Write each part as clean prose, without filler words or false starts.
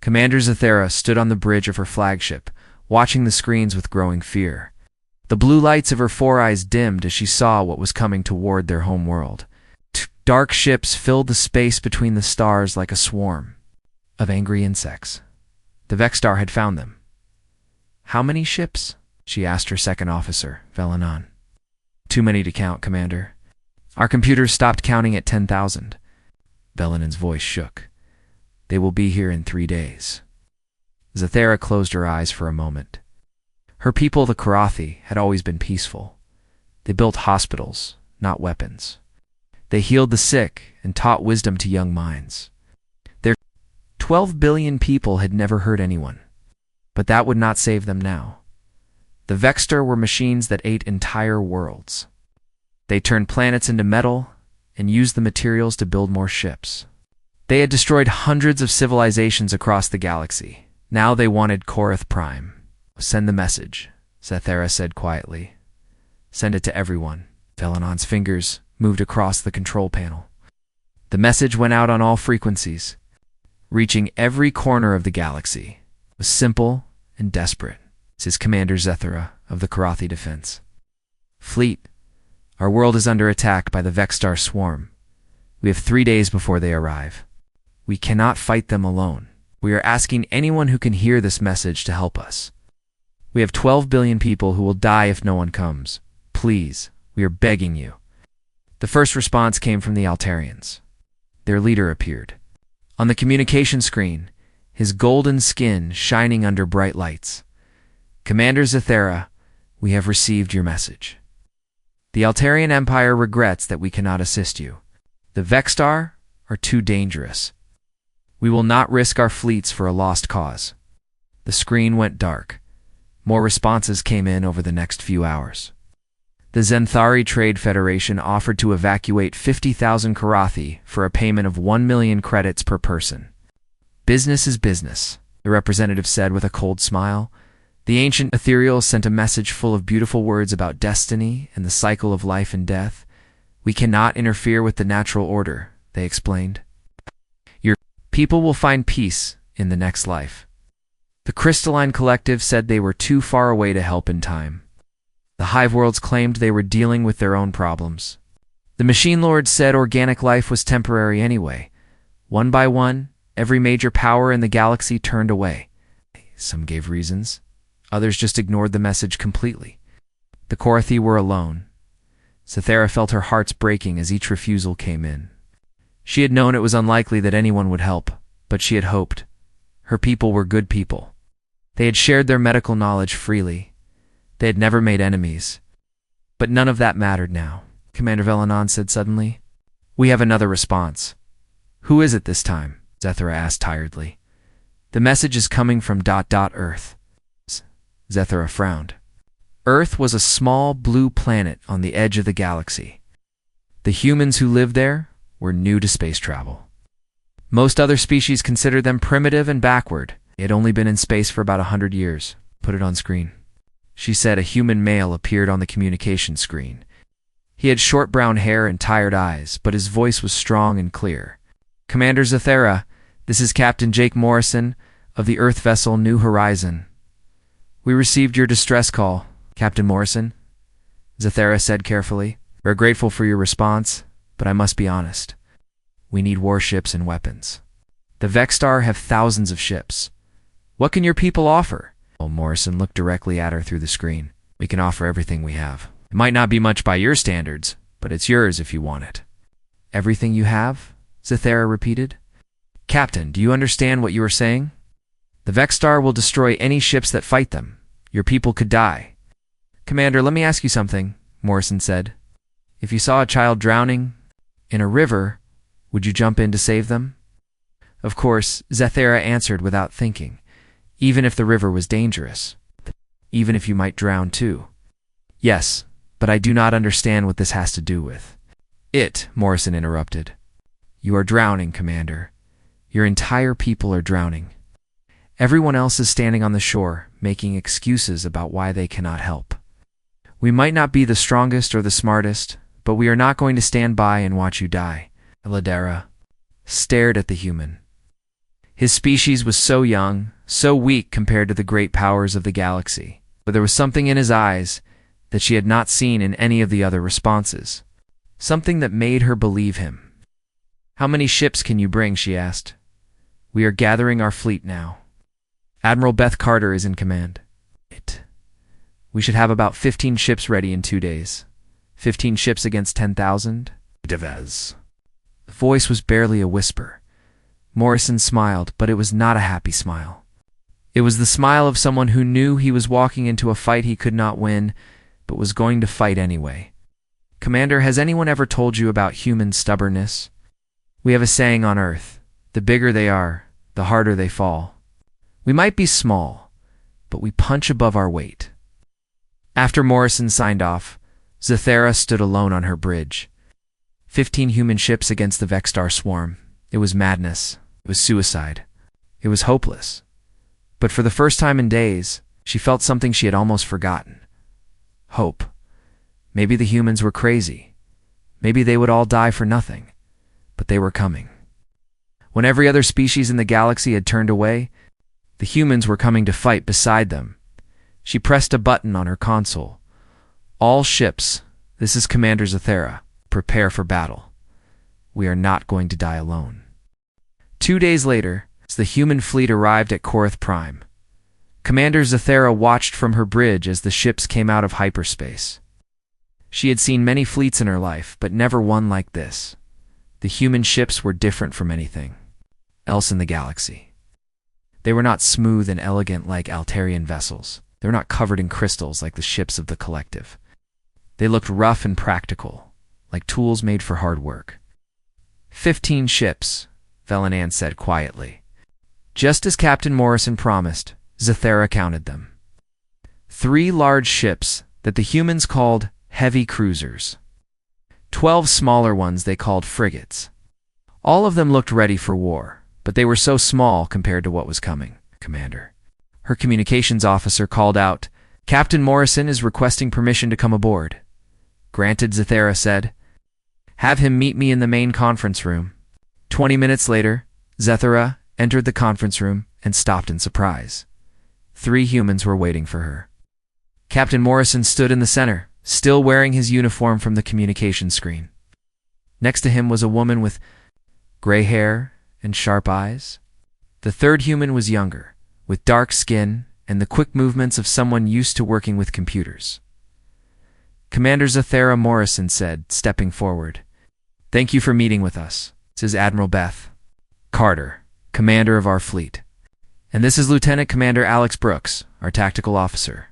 Commander Zathera stood on the bridge of her flagship, watching the screens with growing fear. The blue lights of her four eyes dimmed as she saw what was coming toward their home world. Dark ships filled the space between the stars like a swarm of angry insects. The Vexstar had found them. "How many ships?" she asked her second officer, Velanon. "Too many to count, Commander. Our computers stopped counting at 10,000. Velanon's voice shook. "They will be here in 3 days." Zathera closed her eyes for a moment. Her people, the Karathi, had always been peaceful. They built hospitals, not weapons. They healed the sick and taught wisdom to young minds. Their 12 billion people had never hurt anyone, but that would not save them now. The Vexter were machines that ate entire worlds. They turned planets into metal and used the materials to build more ships. They had destroyed hundreds of civilizations across the galaxy. Now they wanted Korath Prime. "Send the message," Zathera said quietly. "Send it to everyone." Velanon's fingers moved across the control panel. The message went out on all frequencies, reaching every corner of the galaxy. It was simple and desperate. This is Commander Zathera of the Karathi Defense. "Fleet, our world is under attack by the Vexstar swarm. We have 3 days before they arrive. We cannot fight them alone. We are asking anyone who can hear this message to help us. We have 12 billion people who will die if no one comes. Please, we are begging you." The first response came from the Altarians. Their leader appeared. On the communication screen, his golden skin shining under bright lights. "Commander Zathera, we have received your message. The Altarian Empire regrets that we cannot assist you. The Vexstar are too dangerous. We will not risk our fleets for a lost cause." The screen went dark. More responses came in over the next few hours. The Zenthari Trade Federation offered to evacuate 50,000 Karathi for a payment of 1 million credits per person. "Business is business," the representative said with a cold smile. The ancient ethereals sent a message full of beautiful words about destiny and the cycle of life and death. "We cannot interfere with the natural order," they explained. "Your people will find peace in the next life." The Crystalline Collective said they were too far away to help in time. The Hive Worlds claimed they were dealing with their own problems. The Machine Lords said organic life was temporary anyway. One by one, every major power in the galaxy turned away. Some gave reasons. Others just ignored the message completely. The Korathi were alone. Zathera felt her hearts breaking as each refusal came in. She had known it was unlikely that anyone would help, but she had hoped. Her people were good people. They had shared their medical knowledge freely. They had never made enemies. But none of that mattered now, Commander Velanon said suddenly. "We have another response." "Who is it this time?" Zathera asked tiredly. "The message is coming from Earth." Zathera frowned. Earth was a small blue planet on the edge of the galaxy. The humans who lived there were new to space travel. Most other species considered them primitive and backward. They had only been in space for about 100 years. "Put it on screen," she said. A human male appeared on the communication screen. He had short brown hair and tired eyes, but his voice was strong and clear. "Commander Zathera, this is Captain Jake Morrison of the Earth vessel New Horizon. We received your distress call, Captain Morrison," Zathera said carefully. "We're grateful for your response, but I must be honest. We need warships and weapons. The Vexstar have thousands of ships. What can your people offer?" Well, Morrison looked directly at her through the screen. "We can offer everything we have. It might not be much by your standards, but it's yours if you want it." "Everything you have?" Zathera repeated. "Captain, do you understand what you are saying? The Vexstar will destroy any ships that fight them. Your people could die." "Commander, let me ask you something," Morrison said. "If you saw a child drowning in a river, would you jump in to save them?" Of course, Zathera answered without thinking. "Even if the river was dangerous. Even if you might drown too." "Yes, but I do not understand what this has to do with it," Morrison interrupted. "You are drowning, Commander. Your entire people are drowning. Everyone else is standing on the shore, making excuses about why they cannot help. We might not be the strongest or the smartest, but we are not going to stand by and watch you die." Ladera stared at the human. His species was so young, so weak compared to the great powers of the galaxy, but there was something in his eyes that she had not seen in any of the other responses. Something that made her believe him. "How many ships can you bring?" she asked. "We are gathering our fleet now. Admiral Beth Carter is in command. We should have about 15 ships ready in 2 days. 15 ships against 10,000? Devez." The voice was barely a whisper. Morrison smiled, but it was not a happy smile. It was the smile of someone who knew he was walking into a fight he could not win, but was going to fight anyway. "Commander, has anyone ever told you about human stubbornness? We have a saying on Earth, the bigger they are, the harder they fall. We might be small, but we punch above our weight." After Morrison signed off, Zathera stood alone on her bridge. 15 human ships against the Vexstar swarm. It was madness. It was suicide. It was hopeless. But for the first time in days, she felt something she had almost forgotten. Hope. Maybe the humans were crazy. Maybe they would all die for nothing. But they were coming. When every other species in the galaxy had turned away, the humans were coming to fight beside them. She pressed a button on her console. "All ships, this is Commander Zathera. Prepare for battle. We are not going to die alone." 2 days later, as the human fleet arrived at Korath Prime, Commander Zathera watched from her bridge as the ships came out of hyperspace. She had seen many fleets in her life, but never one like this. The human ships were different from anything else in the galaxy. They were not smooth and elegant like Altarian vessels. They were not covered in crystals like the ships of the Collective. They looked rough and practical, like tools made for hard work. 15 ships, Velanan said quietly. Just as Captain Morrison promised, Zathera counted them. 3 large ships that the humans called heavy cruisers. 12 smaller ones they called frigates. All of them looked ready for war, but they were so small compared to what was coming, Commander. Her communications officer called out, "Captain Morrison is requesting permission to come aboard." "Granted," Zathera said. "Have him meet me in the main conference room." 20 minutes later, Zathera entered the conference room and stopped in surprise. 3 humans were waiting for her. Captain Morrison stood in the center, still wearing his uniform from the communication screen. Next to him was a woman with gray hair and sharp eyes. The 3rd human was younger, with dark skin and the quick movements of someone used to working with computers. Commander Zathera, Morrison said, stepping forward. "Thank you for meeting with us. This is Admiral Beth Carter, commander of our fleet. And this is Lieutenant Commander Alex Brooks, our tactical officer."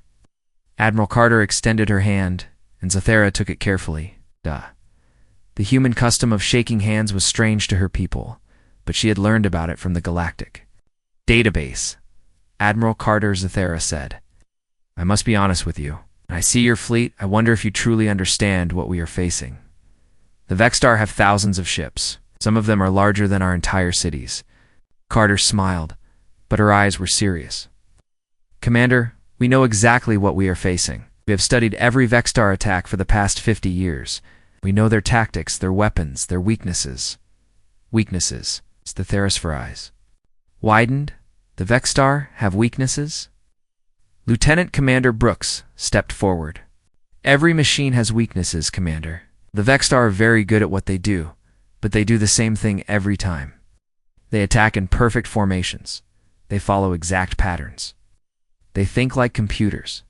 Admiral Carter extended her hand, and Zathera took it carefully. The human custom of shaking hands was strange to her people, but she had learned about it from the Galactic database. Admiral Carter, Zathera said, "I must be honest with you. When I see your fleet, I wonder if you truly understand what we are facing. The Vexstar have thousands of ships. Some of them are larger than our entire cities." Carter smiled, but her eyes were serious. "Commander, we know exactly what we are facing. We have studied every Vexstar attack for the past 50 years. We know their tactics, their weapons, their weaknesses." "Weaknesses," Zathera's eyes widened. "The Vexstar have weaknesses?" Lieutenant Commander Brooks stepped forward. "Every machine has weaknesses, Commander. The Vexstar are very good at what they do, but they do the same thing every time. They attack in perfect formations. They follow exact patterns. They think like computers.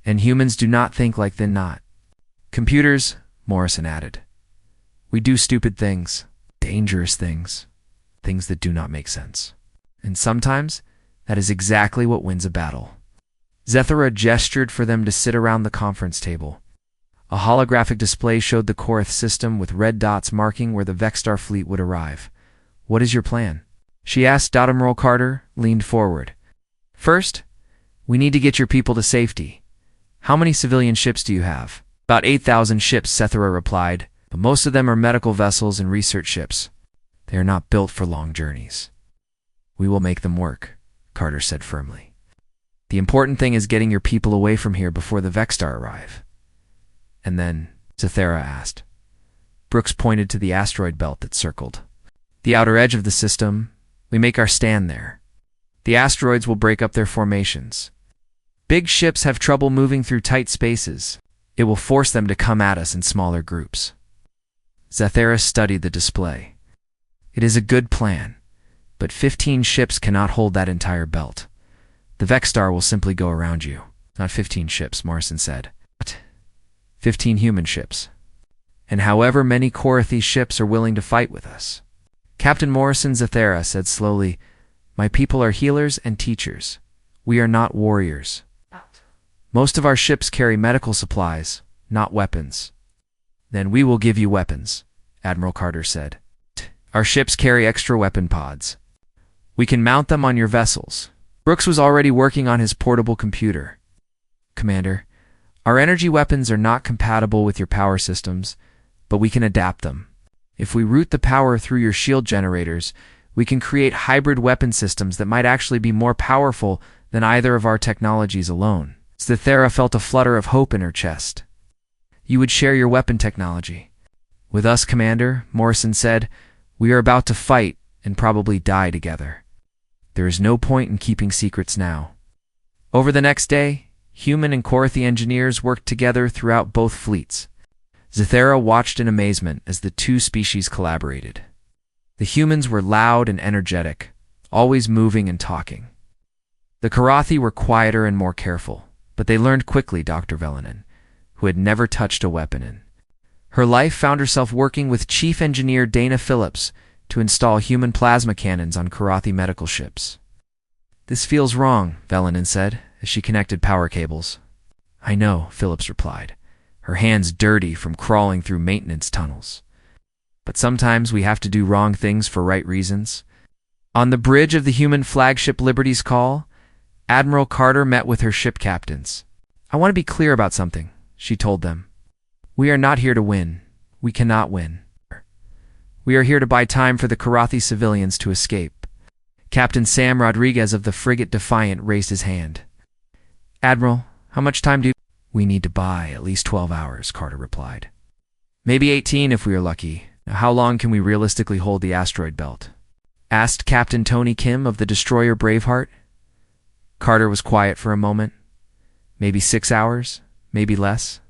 And humans do not think like them not. Computers," Morrison added. "We do stupid things, dangerous things, things that do not make sense. And sometimes, that is exactly what wins a battle." Zathera gestured for them to sit around the conference table. A holographic display showed the Korath system with red dots marking where the Vexstar fleet would arrive. "What is your plan?" she asked. Admiral Carter leaned forward. "First, we need to get your people to safety. How many civilian ships do you have?" "About 8,000 ships," Zathera replied, "but most of them are medical vessels and research ships. They are not built for long journeys." "We will make them work," Carter said firmly. "The important thing is getting your people away from here before the Vexstar arrive." "And then?" Zathera asked. Brooks pointed to the asteroid belt that circled the outer edge of the system. We make our stand there. The asteroids will break up their formations. Big ships have trouble moving through tight spaces. It will force them to come at us in smaller groups. Zathera studied the display. It is a good plan, but 15 ships cannot hold that entire belt. The Vexstar will simply go around you. Not 15 ships, Morrison said. What? 15 human ships. And however many Korathi ships are willing to fight with us. Captain Morrison Zathera said slowly, "My people are healers and teachers. We are not warriors. Most of our ships carry medical supplies, not weapons." "Then we will give you weapons," Admiral Carter said. "Our ships carry extra weapon pods. We can mount them on your vessels." Brooks was already working on his portable computer. "Commander, our energy weapons are not compatible with your power systems, but we can adapt them. If we route the power through your shield generators, we can create hybrid weapon systems that might actually be more powerful than either of our technologies alone." Zathera felt a flutter of hope in her chest. "You would share your weapon technology." "With us, Commander," Morrison said, "we are about to fight and probably die together. There is no point in keeping secrets now." Over the next day, human and Korathi engineers worked together throughout both fleets. Zathera watched in amazement as the two species collaborated. The humans were loud and energetic, always moving and talking. The Korathi were quieter and more careful, but they learned quickly Dr. Velenin, who had never touched a weapon in her life, found herself working with Chief Engineer Dana Phillips to install human plasma cannons on Korathi medical ships. "This feels wrong," Velenin said, as she connected power cables. "I know," Phillips replied, her hands dirty from crawling through maintenance tunnels. "But sometimes we have to do wrong things for right reasons." On the bridge of the human flagship Liberty's Call, Admiral Carter met with her ship captains. "I want to be clear about something," she told them. "We are not here to win. We cannot win. We are here to buy time for the Korathi civilians to escape." Captain Sam Rodriguez of the frigate Defiant raised his hand. "Admiral, how much time do we need to buy?" "At least 12 hours, Carter replied. "Maybe 18 if we are lucky. Now, how long can we realistically hold the asteroid belt?" asked Captain Tony Kim of the destroyer Braveheart. Carter was quiet for a moment. "Maybe 6 hours, maybe less."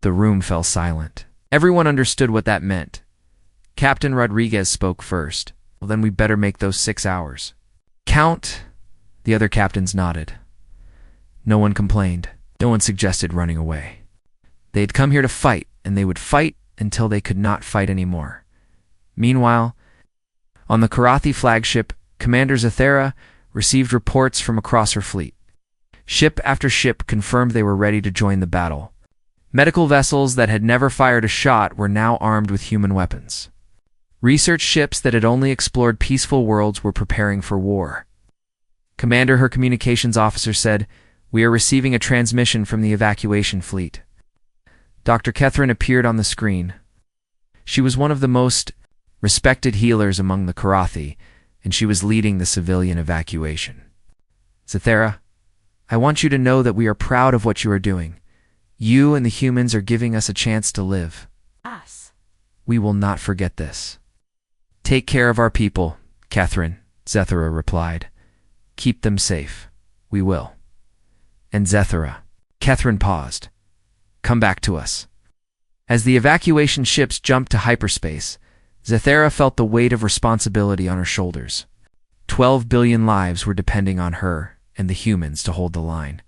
The room fell silent. Everyone understood what that meant. Captain Rodriguez spoke first. "Well, then we better make those 6 hours." "Count?" The other captains nodded. No one complained. No one suggested running away. They had come here to fight, and they would fight until they could not fight anymore. Meanwhile, on the Korathi flagship, Commander Zathera received reports from across her fleet. Ship after ship confirmed they were ready to join the battle. Medical vessels that had never fired a shot were now armed with human weapons. Research ships that had only explored peaceful worlds were preparing for war. Commander, her communications officer, said, "We are receiving a transmission from the evacuation fleet." Dr. Catherine appeared on the screen. She was one of the most respected healers among the Korathi, and she was leading the civilian evacuation. "Zathera, I want you to know that we are proud of what you are doing. You and the humans are giving us a chance to live. Us. We will not forget this." "Take care of our people, Catherine," Zathera replied. "Keep them safe. We will." "And Zathera." Catherine paused. "Come back to us." As the evacuation ships jumped to hyperspace, Zathera felt the weight of responsibility on her shoulders. 12 billion lives were depending on her and the humans to hold the line.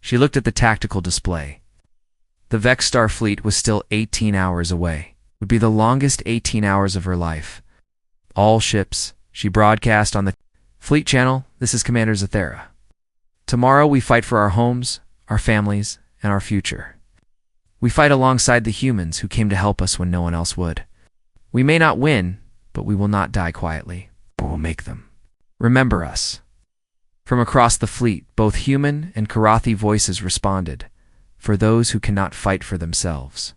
She looked at the tactical display. The Vexstar fleet was still 18 hours away. It would be the longest 18 hours of her life. "All ships," she broadcast on the fleet channel, "this is Commander Zathera. Tomorrow we fight for our homes, our families, and our future. We fight alongside the humans who came to help us when no one else would. We may not win, but we will not die quietly. We will make them remember us." From across the fleet, both human and Korathi voices responded, "For those who cannot fight for themselves."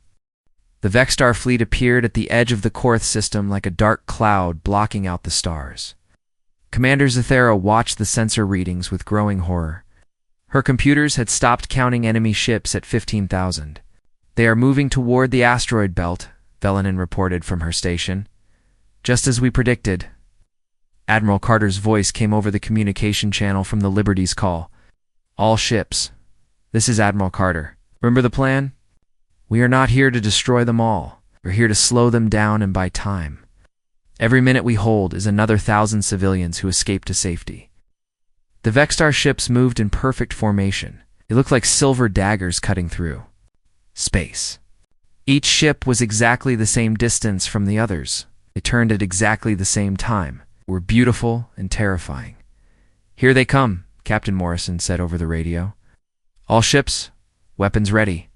The Vexstar fleet appeared at the edge of the Korath system like a dark cloud blocking out the stars. Commander Zathera watched the sensor readings with growing horror. Her computers had stopped counting enemy ships at 15,000. "They are moving toward the asteroid belt," Velenin reported from her station. "Just as we predicted." Admiral Carter's voice came over the communication channel from the Liberty's call. All ships. This is Admiral Carter. Remember the plan? We are not here to destroy them all. We're here to slow them down and buy time. Every minute we hold is another 1,000 civilians who escape to safety. The Vexstar ships moved in perfect formation. They looked like silver daggers cutting through space. Each ship was exactly the same distance from the others. They turned at exactly the same time. They were beautiful and terrifying. Here they come, Captain Morrison said over the radio. All ships, weapons ready.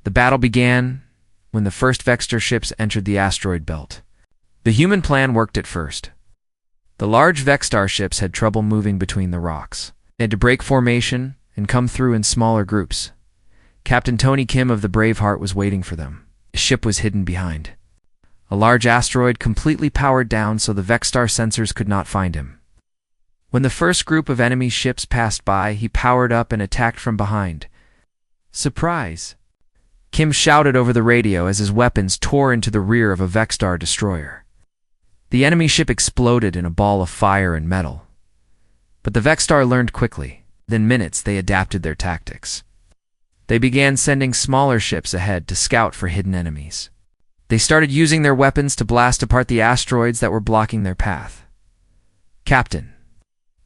The battle began when the first Vexstar ships entered the asteroid belt. The human plan worked at first. The large Vexstar ships had trouble moving between the rocks. They had to break formation and come through in smaller groups. Captain Tony Kim of the Braveheart was waiting for them. His ship was hidden behind a large asteroid completely powered down so the Vexstar sensors could not find him. When the first group of enemy ships passed by, he powered up and attacked from behind. Surprise! Kim shouted over the radio as his weapons tore into the rear of a Vexstar destroyer. The enemy ship exploded in a ball of fire and metal. But the Vexstar learned quickly. Within minutes, they adapted their tactics. They began sending smaller ships ahead to scout for hidden enemies. They started using their weapons to blast apart the asteroids that were blocking their path. Captain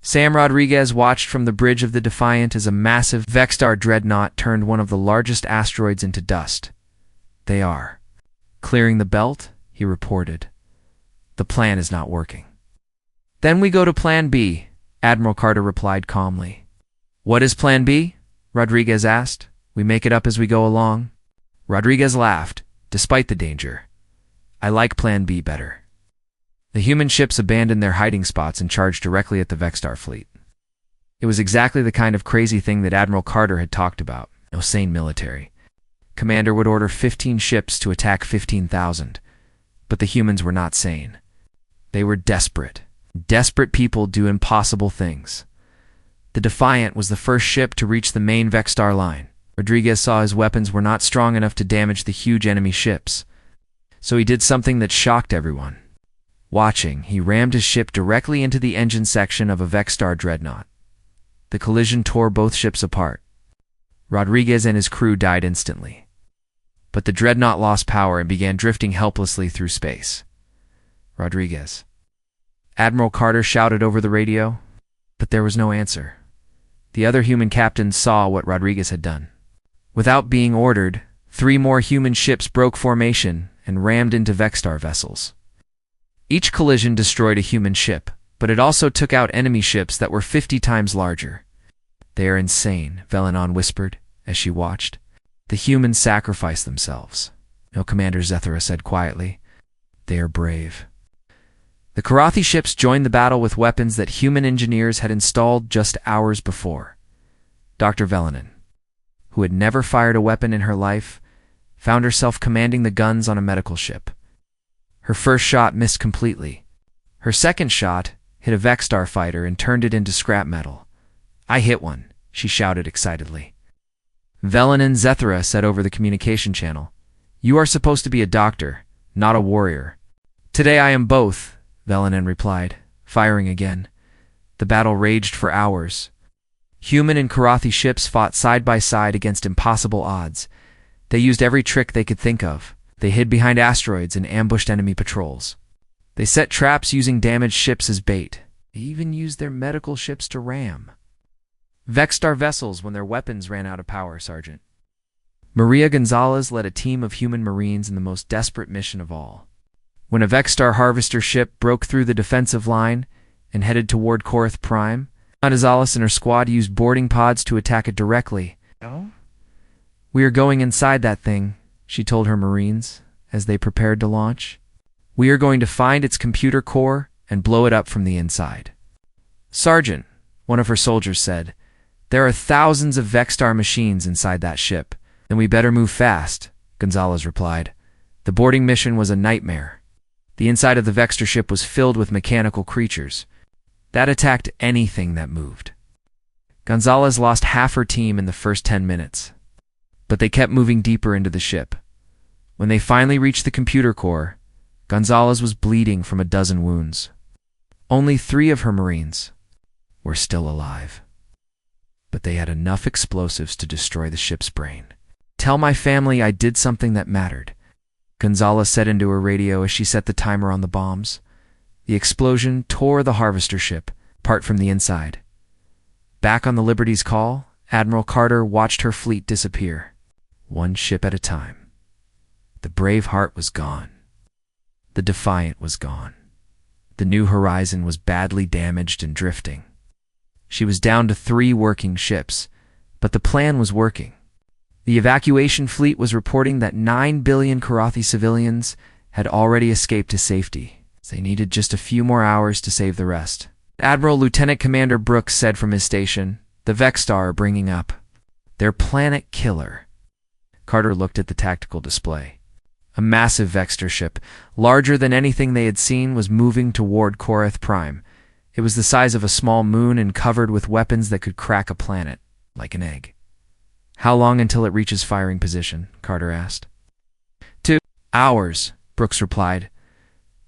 Sam Rodriguez watched from the bridge of the Defiant as a massive Vexstar dreadnought turned one of the largest asteroids into dust. They are clearing the belt, he reported. The plan is not working. Then we go to Plan B, Admiral Carter replied calmly. What is Plan B? Rodriguez asked. We make it up as we go along. Rodriguez laughed. Despite the danger, I like Plan B better. The human ships abandoned their hiding spots and charged directly at the Vexstar fleet. It was exactly the kind of crazy thing that Admiral Carter had talked about. No sane military commander would order 15 ships to attack 15,000. But the humans were not sane. They were desperate. Desperate people do impossible things. The Defiant was the first ship to reach the main Vexstar line. Rodriguez saw his weapons were not strong enough to damage the huge enemy ships. So he did something that shocked everyone. Watching, he rammed his ship directly into the engine section of a Vexstar dreadnought. The collision tore both ships apart. Rodriguez and his crew died instantly. But the dreadnought lost power and began drifting helplessly through space. Rodriguez. Admiral Carter shouted over the radio, but there was no answer. The other human captains saw what Rodriguez had done. Without being ordered, 3 more human ships broke formation and rammed into Vexstar vessels. Each collision destroyed a human ship, but it also took out enemy ships that were 50 times larger. They are insane, Velenon whispered as she watched. The humans sacrifice themselves. No, Commander Zethra said quietly. They are brave. The Karathi ships joined the battle with weapons that human engineers had installed just hours before. Dr. Velenon, who had never fired a weapon in her life, found herself commanding the guns on a medical ship. Her first shot missed completely. Her second shot hit a Vexstar fighter and turned it into scrap metal. I hit one, she shouted excitedly. Velenon Zethra said over the communication channel, You are supposed to be a doctor, not a warrior. Today I am both, Velenon replied, firing again. The battle raged for hours. Human and Karathi ships fought side by side against impossible odds. They used every trick they could think of. They hid behind asteroids and ambushed enemy patrols. They set traps using damaged ships as bait. They even used their medical ships to ram Vexstar vessels when their weapons ran out of power, Sergeant. Maria Gonzalez led a team of human Marines in the most desperate mission of all. When a Vexstar harvester ship broke through the defensive line and headed toward Korath Prime, Gonzalez and her squad used boarding pods to attack it directly. Oh? We are going inside that thing, she told her Marines as they prepared to launch. We are going to find its computer core and blow it up from the inside. Sergeant, one of her soldiers said, there are thousands of Vexstar machines inside that ship. Then we better move fast, Gonzalez replied. The boarding mission was a nightmare. The inside of the Vexstar ship was filled with mechanical creatures that attacked anything that moved. Gonzalez lost half her team in the first 10 minutes, but they kept moving deeper into the ship. When they finally reached the computer core, Gonzalez was bleeding from a dozen wounds. Only 3 of her Marines were still alive, but they had enough explosives to destroy the ship's brain. "Tell my family I did something that mattered," Gonzalez said into her radio as she set the timer on the bombs. The explosion tore the harvester ship apart from the inside. Back on the Liberty's call, Admiral Carter watched her fleet disappear, one ship at a time. The Braveheart was gone. The Defiant was gone. The New Horizon was badly damaged and drifting. She was down to 3 working ships, but the plan was working. The evacuation fleet was reporting that 9 billion Karathi civilians had already escaped to safety. They needed just a few more hours to save the rest. Admiral Lieutenant Commander Brooks said from his station, "The Vexstar are bringing up their planet killer." Carter looked at the tactical display. A massive Vexter ship, larger than anything they had seen, was moving toward Korath Prime. It was the size of a small moon and covered with weapons that could crack a planet, like an egg. "How long until it reaches firing position?" Carter asked. 2 hours, Brooks replied.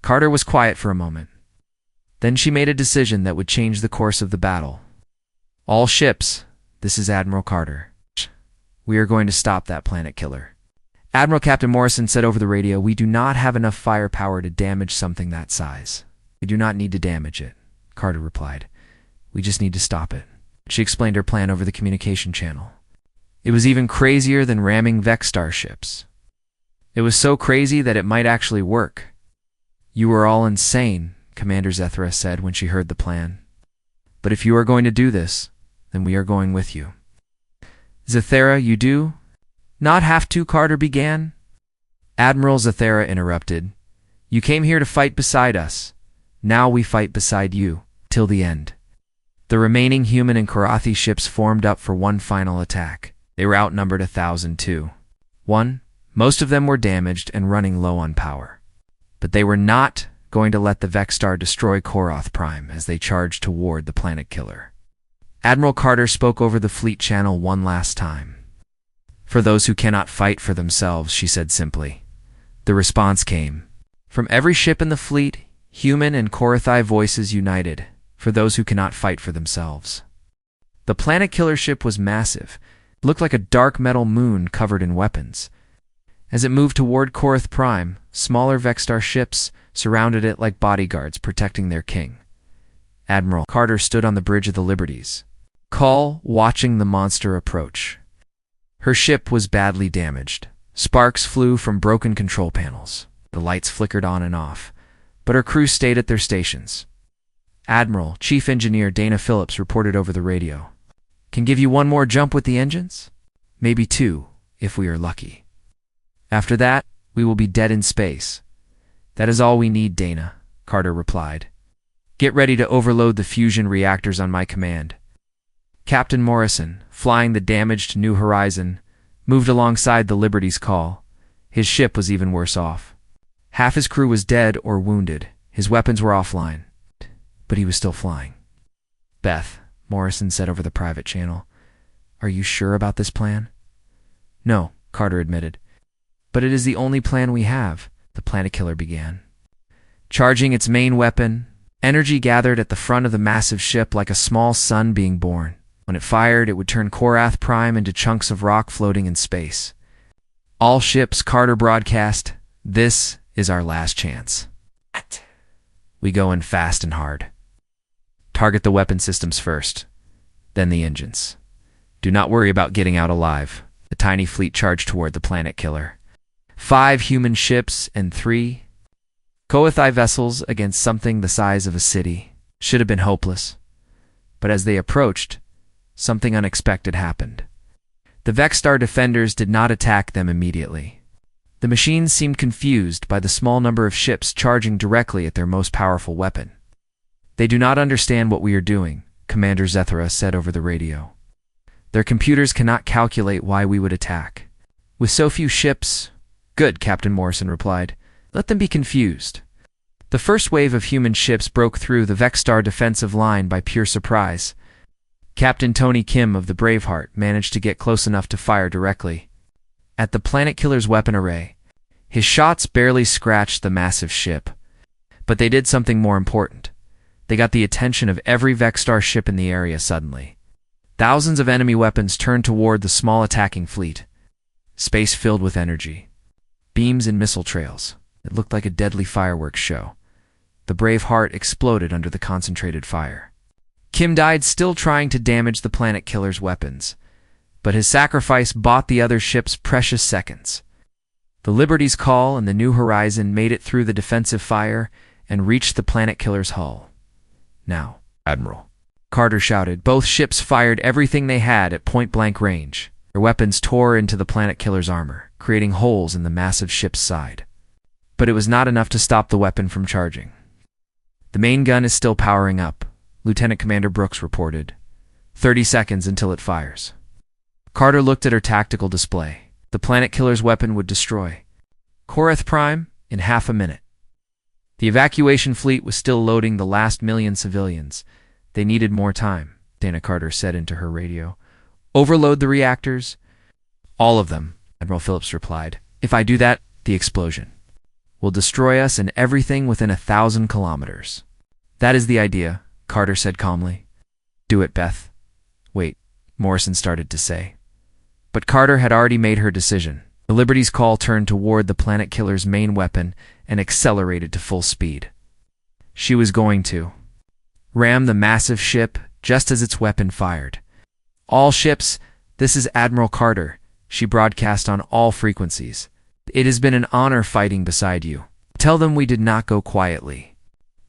Carter was quiet for a moment. Then she made a decision that would change the course of the battle. "All ships, this is Admiral Carter. We are going to stop that planet killer." Admiral Captain Morrison said over the radio, "We do not have enough firepower to damage something that size." "We do not need to damage it," Carter replied. "We just need to stop it." She explained her plan over the communication channel. It was even crazier than ramming Vexstar ships. It was so crazy that it might actually work. "You are all insane," Commander Zethra said when she heard the plan. "But if you are going to do this, then we are going with you." "Zethra, you do not have to," Carter began. Admiral Zethra interrupted. "You came here to fight beside us. Now we fight beside you, till the end." The remaining human and Karathi ships formed up for one final attack. They were outnumbered 1,000-1. Most of them were damaged and running low on power. But they were not going to let the Vexstar destroy Korath Prime as they charged toward the planet killer. Admiral Carter spoke over the fleet channel one last time. "For those who cannot fight for themselves," she said simply. The response came. From every ship in the fleet, human and Korathi voices united. "For those who cannot fight for themselves." The planet killer ship was massive. It looked like a dark metal moon covered in weapons. As it moved toward Korath Prime, smaller Vexstar ships surrounded it like bodyguards protecting their king. Admiral Carter stood on the bridge of the Liberties, watching the monster approach. Her ship was badly damaged. Sparks flew from broken control panels. The lights flickered on and off, but her crew stayed at their stations. Admiral Chief Engineer Dana Phillips reported over the radio. "Can give you one more jump with the engines? Maybe 2, if we are lucky. After that, we will be dead in space." "That is all we need, Dana," Carter replied. "Get ready to overload the fusion reactors on my command." Captain Morrison, flying the damaged New Horizon, moved alongside the Liberty's call. His ship was even worse off. Half his crew was dead or wounded. His weapons were offline, but he was still flying. "Beth," Morrison said over the private channel, "are you sure about this plan?" "No," Carter admitted. "But it is the only plan we have," the planet killer began. Charging its main weapon, energy gathered at the front of the massive ship like a small sun being born. When it fired, it would turn Korath Prime into chunks of rock floating in space. "All ships," Carter broadcast, "this is our last chance. We go in fast and hard. Target the weapon systems first, then the engines. Do not worry about getting out alive." The tiny fleet charged toward the planet killer. 5 human ships and 3 Korathi vessels against something the size of a city should have been hopeless. But as they approached, something unexpected happened. The Vexstar defenders did not attack them immediately. The machines seemed confused by the small number of ships charging directly at their most powerful weapon. "They do not understand what we are doing," Commander Zethra said over the radio. "Their computers cannot calculate why we would attack. With so few ships—" "Good," Captain Morrison replied. "Let them be confused." The first wave of human ships broke through the Vexstar defensive line by pure surprise. Captain Tony Kim of the Braveheart managed to get close enough to fire directly at the planet killer's weapon array. His shots barely scratched the massive ship, but they did something more important. They got the attention of every Vexstar ship in the area suddenly. Thousands of enemy weapons turned toward the small attacking fleet. Space filled with energy. Beams and missile trails. It looked like a deadly fireworks show. The brave heart exploded under the concentrated fire. Kim died still trying to damage the planet killer's weapons, but his sacrifice bought the other ships precious seconds. The Liberty's Call and the New Horizon made it through the defensive fire and reached the planet killer's hull. Now, Admiral, Carter shouted. Both ships fired everything they had at point-blank range. Their weapons tore into the planet killer's armor, creating holes in the massive ship's side. But it was not enough to stop the weapon from charging. The main gun is still powering up, Lieutenant Commander Brooks reported. 30 seconds until it fires. Carter looked at her tactical display. The planet killer's weapon would destroy Korath Prime in half a minute. The evacuation fleet was still loading the last million civilians. They needed more time, Dana Carter said into her radio. Overload the reactors? All of them, Admiral Phillips replied. If I do that, the explosion will destroy us and everything within 1,000 kilometers. That is the idea, Carter said calmly. Do it, Beth. Wait, Morrison started to say. But Carter had already made her decision. The Liberty's Call turned toward the planet killer's main weapon and accelerated to full speed. She was going to ram the massive ship just as its weapon fired. All ships, this is Admiral Carter, she broadcast on all frequencies. It has been an honor fighting beside you. Tell them we did not go quietly.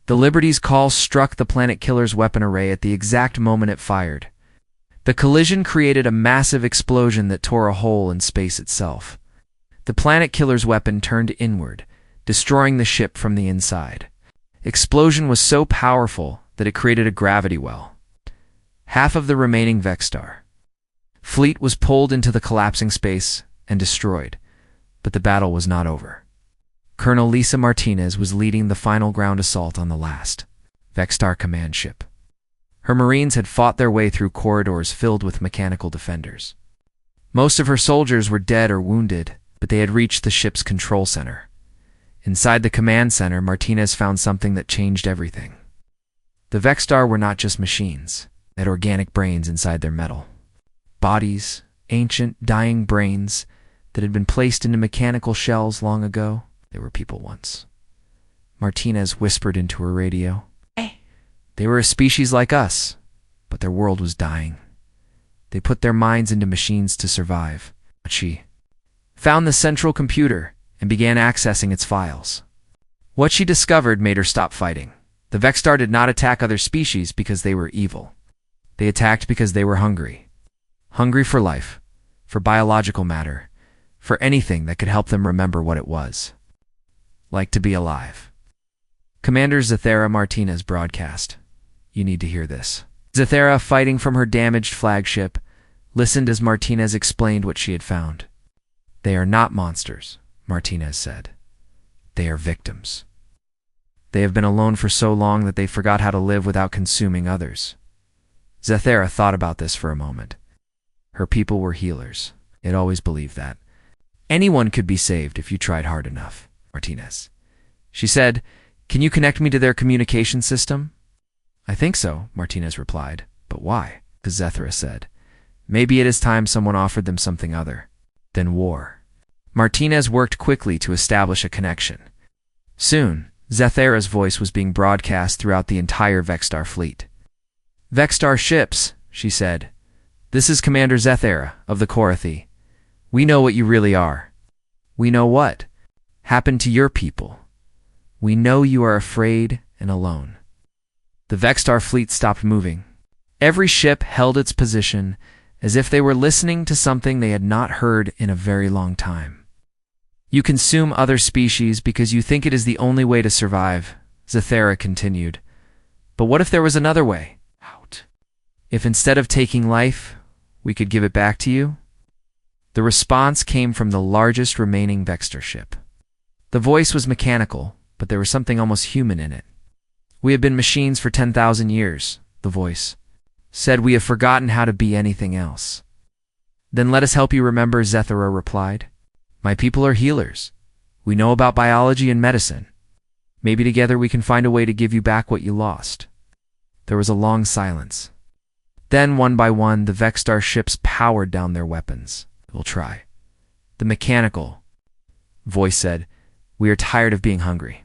The Liberty's Call struck the planet killer's weapon array at the exact moment it fired. The collision created a massive explosion that tore a hole in space itself. The planet killer's weapon turned inward, destroying the ship from the inside. Explosion was so powerful that it created a gravity well. Half of the remaining Vexstar fleet was pulled into the collapsing space and destroyed, but the battle was not over. Colonel Lisa Martinez was leading the final ground assault on the last Vexstar command ship. Her Marines had fought their way through corridors filled with mechanical defenders. Most of her soldiers were dead or wounded, but they had reached the ship's control center. Inside the command center, Martinez found something that changed everything. The Vexstar were not just machines. They had organic brains inside their metal. Bodies, ancient, dying brains that had been placed into mechanical shells long ago. They were people once. Martinez whispered into her radio. They were a species like us, but their world was dying. They put their minds into machines to survive. But she found the central computer and began accessing its files. What she discovered made her stop fighting. The Vexstar did not attack other species because they were evil. They attacked because they were hungry. Hungry for life, for biological matter, for anything that could help them remember what it was like to be alive. Commander Zathera Martinez broadcast. You need to hear this. Zathera, fighting from her damaged flagship, listened as Martinez explained what she had found. They are not monsters, Martinez said. They are victims. They have been alone for so long that they forgot how to live without consuming others. Zathera thought about this for a moment. Her people were healers. It always believed that. Anyone could be saved if you tried hard enough, Martinez. She said, Can you connect me to their communication system? I think so, Martinez replied. But why? Zathera said. Maybe it is time someone offered them something other than war. Martinez worked quickly to establish a connection. Soon, Zathera's voice was being broadcast throughout the entire Vexstar fleet. Vexstar ships, she said. This is Commander Zathera of the Korathi. We know what you really are. We know what happened to your people. We know you are afraid and alone. The Vexstar fleet stopped moving. Every ship held its position as if they were listening to something they had not heard in a very long time. You consume other species because you think it is the only way to survive, Zathera continued. But what if there was another way out? If instead of taking life, we could give it back to you? The response came from the largest remaining Vexstar ship. The voice was mechanical, but there was something almost human in it. We have been machines for 10,000 years, the voice said. We have forgotten how to be anything else. Then let us help you remember, Zathera replied. My people are healers. We know about biology and medicine. Maybe together we can find a way to give you back what you lost. There was a long silence. Then, one by one, the Vexstar ships powered down their weapons. "We'll try." The mechanical voice said, "We are tired of being hungry."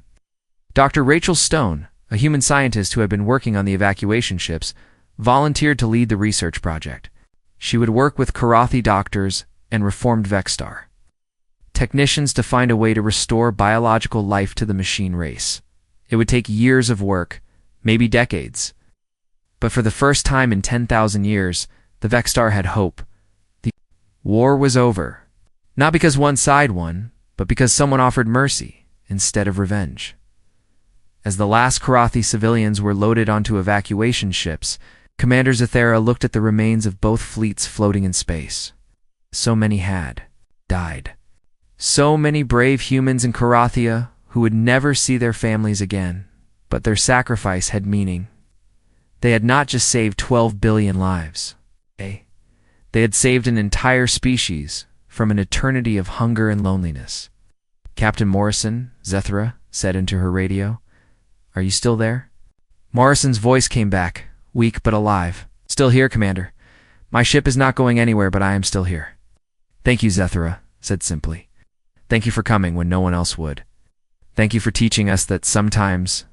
Dr. Rachel Stone, a human scientist who had been working on the evacuation ships, volunteered to lead the research project. She would work with Karathi doctors and reformed Vexstar technicians to find a way to restore biological life to the machine race. It would take years of work, maybe decades. But for the first time in 10,000 years, the Vexstar had hope. The war was over. Not because one side won, but because someone offered mercy instead of revenge. As the last Karathi civilians were loaded onto evacuation ships, Commander Zathera looked at the remains of both fleets floating in space. So many had died. So many brave humans in Karathia who would never see their families again, but their sacrifice had meaning. They had not just saved 12 billion lives. They had saved an entire species from an eternity of hunger and loneliness. "Captain Morrison," Zathera said into her radio, "are you still there?" Morrison's voice came back, weak but alive. "Still here, Commander. My ship is not going anywhere, but I am still here." "Thank you," Zathera said simply. "Thank you for coming when no one else would. Thank you for teaching us that sometimes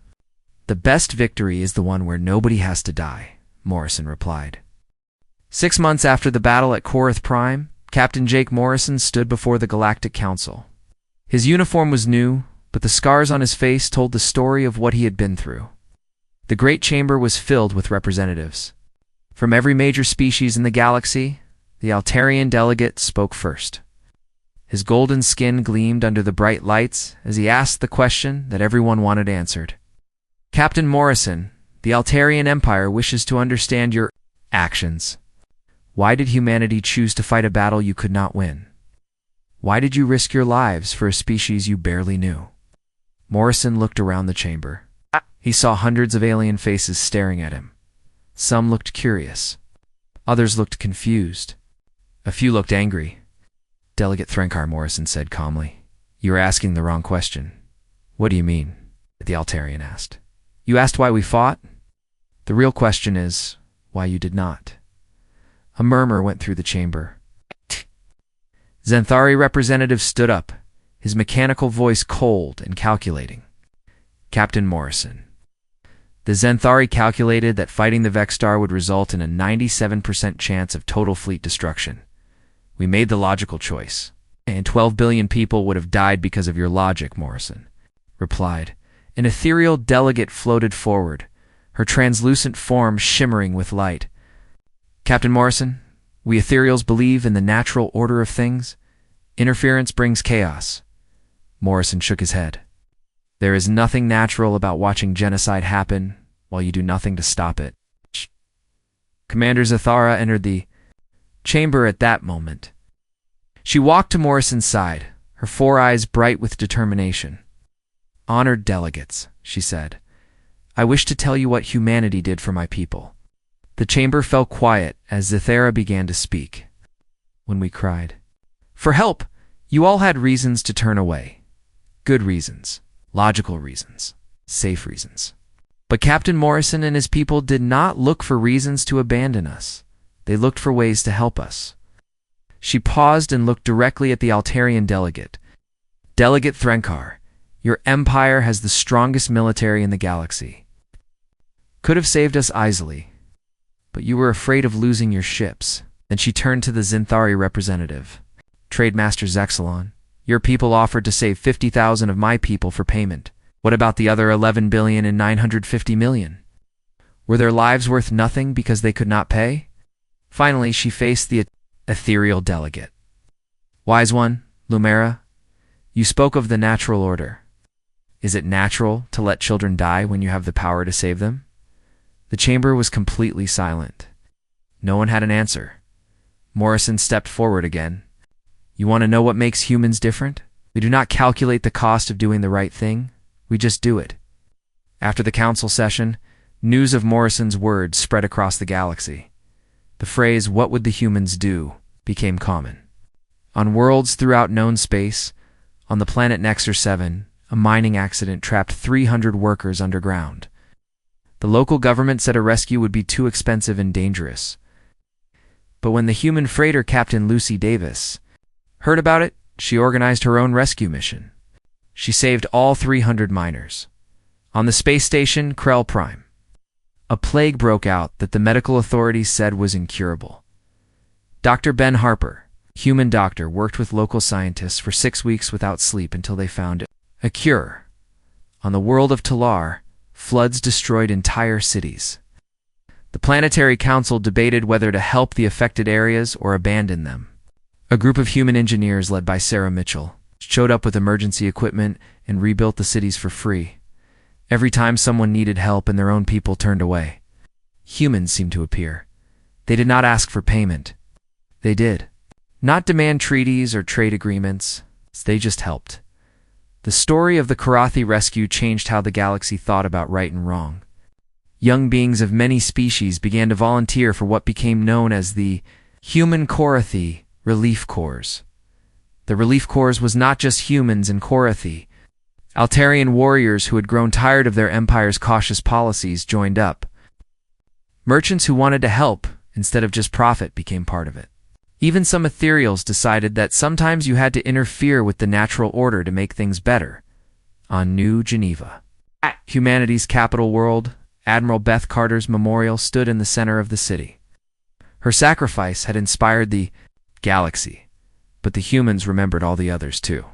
the best victory is the one where nobody has to die," Morrison replied. 6 months after the battle at Korath Prime, Captain Jake Morrison stood before the Galactic Council. His uniform was new, but the scars on his face told the story of what he had been through. The Great Chamber was filled with representatives. From every major species in the galaxy, the Altarian delegate spoke first. His golden skin gleamed under the bright lights as he asked the question that everyone wanted answered. "Captain Morrison, the Altarian Empire wishes to understand your actions. Why did humanity choose to fight a battle you could not win? Why did you risk your lives for a species you barely knew?" Morrison looked around the chamber. He saw hundreds of alien faces staring at him. Some looked curious. Others looked confused. A few looked angry. "Delegate Threnkar," Morrison said calmly, "you are asking the wrong question." "What do you mean?" the Altarian asked. "You asked why we fought? The real question is why you did not." A murmur went through the chamber. Xanthari representative stood up, his mechanical voice cold and calculating. "Captain Morrison, the Xanthari calculated that fighting the Vexstar would result in a 97% chance of total fleet destruction. We made the logical choice, and 12 billion people would have died because of your logic," Morrison replied. An ethereal delegate floated forward, her translucent form shimmering with light. "Captain Morrison, we ethereals believe in the natural order of things. Interference brings chaos." Morrison shook his head. "There is nothing natural about watching genocide happen while you do nothing to stop it." Commander Zathara entered the chamber at that moment. She walked to Morrison's side, her 4 eyes bright with determination. "Honored delegates," she said, "I wish to tell you what humanity did for my people." The chamber fell quiet as Zathera began to speak. "When we cried for help, you all had reasons to turn away. Good reasons, logical reasons, safe reasons. But Captain Morrison and his people did not look for reasons to abandon us. They looked for ways to help us." She paused and looked directly at the Altarian delegate. "Delegate Threnkar, your empire has the strongest military in the galaxy. Could have saved us easily, but you were afraid of losing your ships." Then she turned to the Xanthari representative. "Trademaster Zexalon, your people offered to save 50,000 of my people for payment. What about the other 11 billion and 950 million? Were their lives worth nothing because they could not pay?" Finally, she faced the ethereal delegate. "Wise one, Lumera, you spoke of the natural order. Is it natural to let children die when you have the power to save them?" The chamber was completely silent. No one had an answer. Morrison stepped forward again. "You want to know what makes humans different? We do not calculate the cost of doing the right thing. We just do it." After the council session, news of Morrison's words spread across the galaxy. The phrase, "what would the humans do?" became common. On worlds throughout known space, on the planet Nexer 7, a mining accident trapped 300 workers underground. The local government said a rescue would be too expensive and dangerous. But when the human freighter Captain Lucy Davis heard about it, she organized her own rescue mission. She saved all 300 miners. On the space station, Krell Prime, a plague broke out that the medical authorities said was incurable. Dr. Ben Harper, human doctor, worked with local scientists for 6 weeks without sleep until they found a cure. On the world of Talar, floods destroyed entire cities. The Planetary Council debated whether to help the affected areas or abandon them. A group of human engineers led by Sarah Mitchell showed up with emergency equipment and rebuilt the cities for free. Every time someone needed help and their own people turned away, humans seemed to appear. They did not ask for payment. They did not demand treaties or trade agreements. They just helped. The story of the Karathi rescue changed how the galaxy thought about right and wrong. Young beings of many species began to volunteer for what became known as the Human Karathi Relief Corps. The Relief Corps was not just humans and Karathi. Altarian warriors who had grown tired of their empire's cautious policies joined up. Merchants who wanted to help instead of just profit became part of it. Even some ethereals decided that sometimes you had to interfere with the natural order to make things better. On New Geneva, at humanity's capital world, Admiral Beth Carter's memorial stood in the center of the city. Her sacrifice had inspired the galaxy, but the humans remembered all the others too.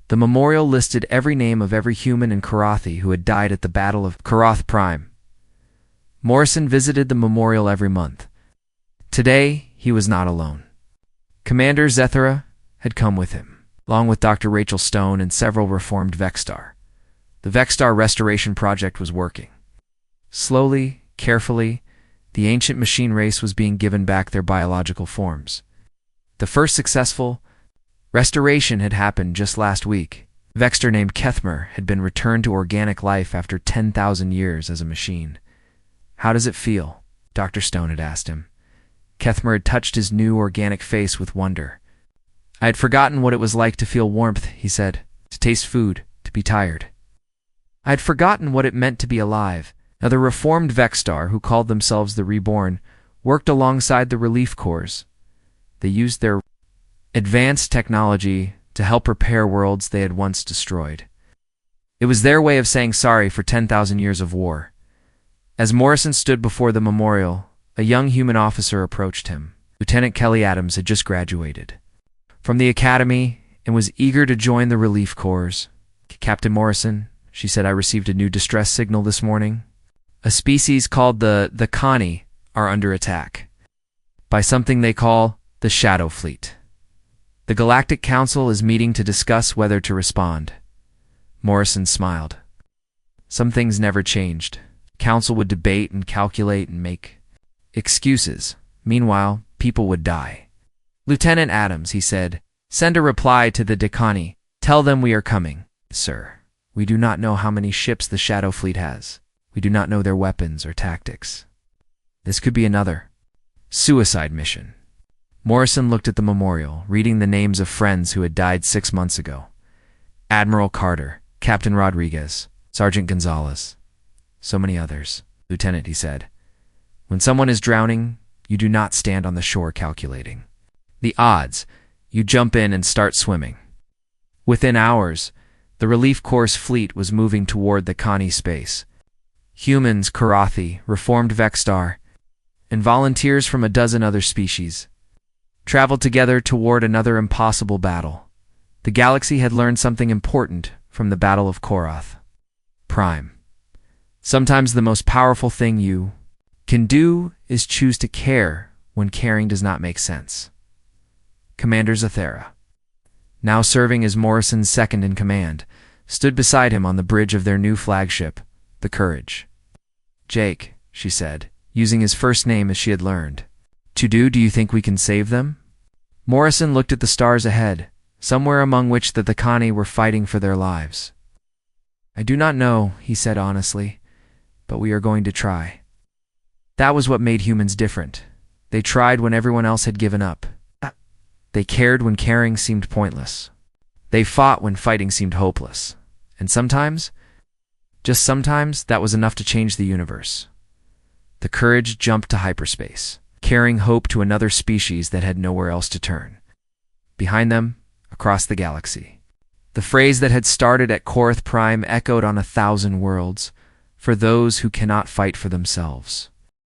The memorial listed every name of every human in Karathi who had died at the Battle of Karath Prime. Morrison visited the memorial every month. Today, he was not alone. Commander Zethara had come with him, along with Dr. Rachel Stone and several reformed Vexstar. The Vexstar restoration project was working. Slowly, carefully, the ancient machine race was being given back their biological forms. The first successful restoration had happened just last week. Vexter named Kethmer had been returned to organic life after 10,000 years as a machine. "How does it feel?" Dr. Stone had asked him. Kethmer had touched his new organic face with wonder. "I had forgotten what it was like to feel warmth," he said, "to taste food, to be tired. I had forgotten what it meant to be alive." Now the reformed Vexstar, who called themselves the Reborn, worked alongside the Relief Corps. They used their advanced technology to help repair worlds they had once destroyed. It was their way of saying sorry for 10,000 years of war. As Morrison stood before the memorial, a young human officer approached him. Lieutenant Kelly Adams had just graduated from the academy and was eager to join the Relief Corps. "Captain Morrison," she said, "I received a new distress signal this morning. A species called the Kani are under attack by something they call the Shadow Fleet. The Galactic Council is meeting to discuss whether to respond." Morrison smiled. Some things never changed. Council would debate and calculate and make excuses. Meanwhile, people would die. "Lieutenant Adams," he said, "send a reply to the Dekani. Tell them we are coming." "Sir, we do not know how many ships the Shadow Fleet has. We do not know their weapons or tactics. This could be another suicide mission." Morrison looked at the memorial, reading the names of friends who had died 6 months ago. Admiral Carter, Captain Rodriguez, Sergeant Gonzalez, so many others. "Lieutenant," he said, "when someone is drowning, you do not stand on the shore calculating the odds. You jump in and start swimming." Within hours, the Relief Corps fleet was moving toward the Kani space. Humans, Karathi, reformed Vexstar, and volunteers from a dozen other species traveled together toward another impossible battle. The galaxy had learned something important from the Battle of Korath Prime. Sometimes the most powerful thing you can do is choose to care when caring does not make sense. Commander Zethara, now serving as Morrison's second in command, stood beside him on the bridge of their new flagship, the Courage. "Jake," she said, using his first name as she had learned. "Do you think we can save them?" Morrison looked at the stars ahead, somewhere among which the Dekani were fighting for their lives. "I do not know," he said honestly, "but we are going to try." That was what made humans different. They tried when everyone else had given up. They cared when caring seemed pointless. They fought when fighting seemed hopeless. And sometimes, Just sometimes, that was enough to change the universe. The courage jumped to hyperspace, carrying hope to another species that had nowhere else to turn. Behind them, across the galaxy, the phrase that had started at Korath Prime echoed on 1,000 worlds, for those who cannot fight for themselves.